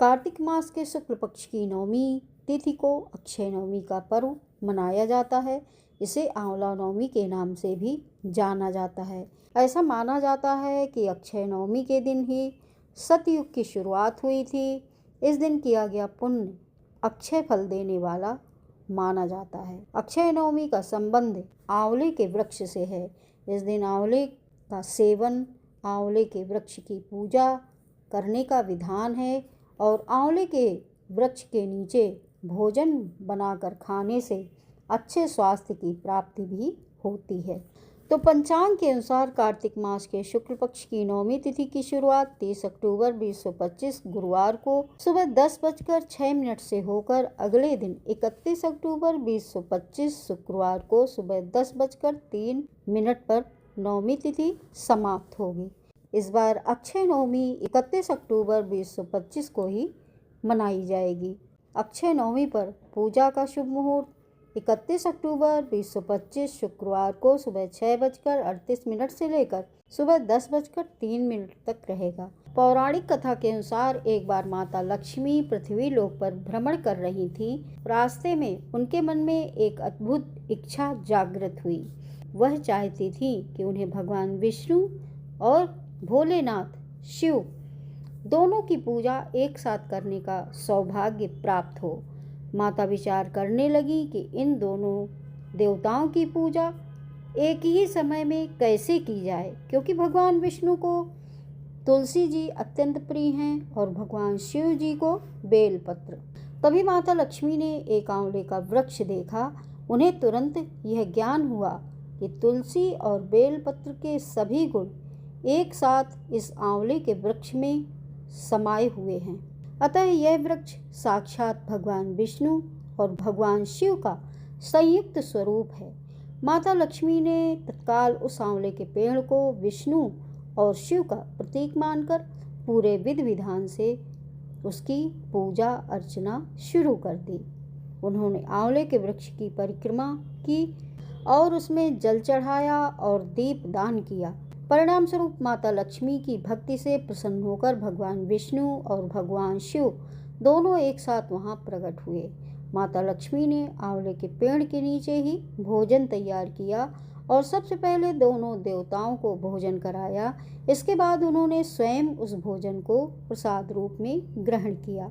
कार्तिक मास के शुक्ल पक्ष की नवमी तिथि को अक्षय नवमी का पर्व मनाया जाता है। इसे आंवला नवमी के नाम से भी जाना जाता है। ऐसा माना जाता है कि अक्षय नवमी के दिन ही सतयुग की शुरुआत हुई थी। इस दिन किया गया पुण्य अक्षय फल देने वाला माना जाता है। अक्षय नवमी का संबंध आंवले के वृक्ष से है। इस दिन आंवले का सेवन, आंवले के वृक्ष की पूजा करने का विधान है और आंवले के वृक्ष के नीचे भोजन बनाकर खाने से अच्छे स्वास्थ्य की प्राप्ति भी होती है। तो पंचांग के अनुसार कार्तिक मास के शुक्ल पक्ष की नवमी तिथि की शुरुआत 30 अक्टूबर 2025 गुरुवार को सुबह 10:06 से होकर अगले दिन 31 अक्टूबर 2025 शुक्रवार को सुबह 10:03 पर नवमी तिथि समाप्त होगी। इस बार अक्षय नवमी 31 अक्टूबर 2025 को ही मनाई जाएगी। अक्षय नवमी पर पूजा का शुभ मुहूर्त 31 अक्टूबर 2025 शुक्रवार को सुबह 6:38 से लेकर सुबह 10:03 तक रहेगा। पौराणिक कथा के अनुसार एक बार माता लक्ष्मी पृथ्वी लोक पर भ्रमण कर रही थी। रास्ते में उनके मन में एक अद्भुत इच्छा जागृत हुई। वह चाहती थी कि उन्हें भगवान विष्णु और भोलेनाथ शिव दोनों की पूजा एक साथ करने का सौभाग्य प्राप्त हो। माता विचार करने लगी कि इन दोनों देवताओं की पूजा एक ही समय में कैसे की जाए, क्योंकि भगवान विष्णु को तुलसी जी अत्यंत प्रिय हैं और भगवान शिव जी को बेलपत्र। तभी माता लक्ष्मी ने एक आंवले का वृक्ष देखा। उन्हें तुरंत यह ज्ञान हुआ कि तुलसी और बेलपत्र के सभी गुण एक साथ इस आंवले के वृक्ष में समाये हुए हैं। अतः यह वृक्ष साक्षात भगवान विष्णु और भगवान शिव का संयुक्त स्वरूप है। माता लक्ष्मी ने तत्काल उस आंवले के पेड़ को विष्णु और शिव का प्रतीक मानकर पूरे विधि विधान से उसकी पूजा अर्चना शुरू कर दी। उन्होंने आंवले के वृक्ष की परिक्रमा की और उसमें जल चढ़ाया और दीप दान किया। परिणाम स्वरूप माता लक्ष्मी की भक्ति से प्रसन्न होकर भगवान विष्णु और भगवान शिव दोनों एक साथ वहां प्रकट हुए। माता लक्ष्मी ने आंवले के पेड़ के नीचे ही भोजन तैयार किया और सबसे पहले दोनों देवताओं को भोजन कराया। इसके बाद उन्होंने स्वयं उस भोजन को प्रसाद रूप में ग्रहण किया।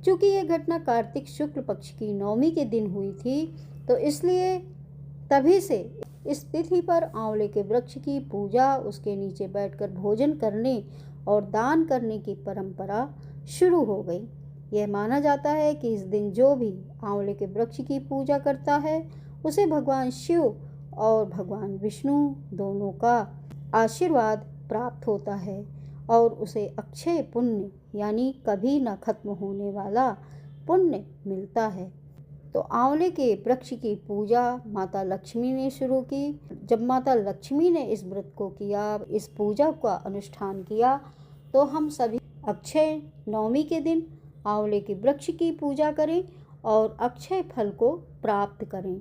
चूँकि यह घटना कार्तिक शुक्ल पक्ष की नवमी के दिन हुई थी, तो इसलिए तभी से इस तिथि पर आंवले के वृक्ष की पूजा, उसके नीचे बैठकर भोजन करने और दान करने की परंपरा शुरू हो गई। यह माना जाता है कि इस दिन जो भी आंवले के वृक्ष की पूजा करता है, उसे भगवान शिव और भगवान विष्णु दोनों का आशीर्वाद प्राप्त होता है और उसे अक्षय पुण्य यानी कभी न खत्म होने वाला पुण्य मिलता है। तो आंवले के वृक्ष की पूजा माता लक्ष्मी ने शुरू की। जब माता लक्ष्मी ने इस व्रत को किया, इस पूजा का अनुष्ठान किया, तो हम सभी अक्षय नवमी के दिन आंवले के वृक्ष की पूजा करें और अक्षय फल को प्राप्त करें।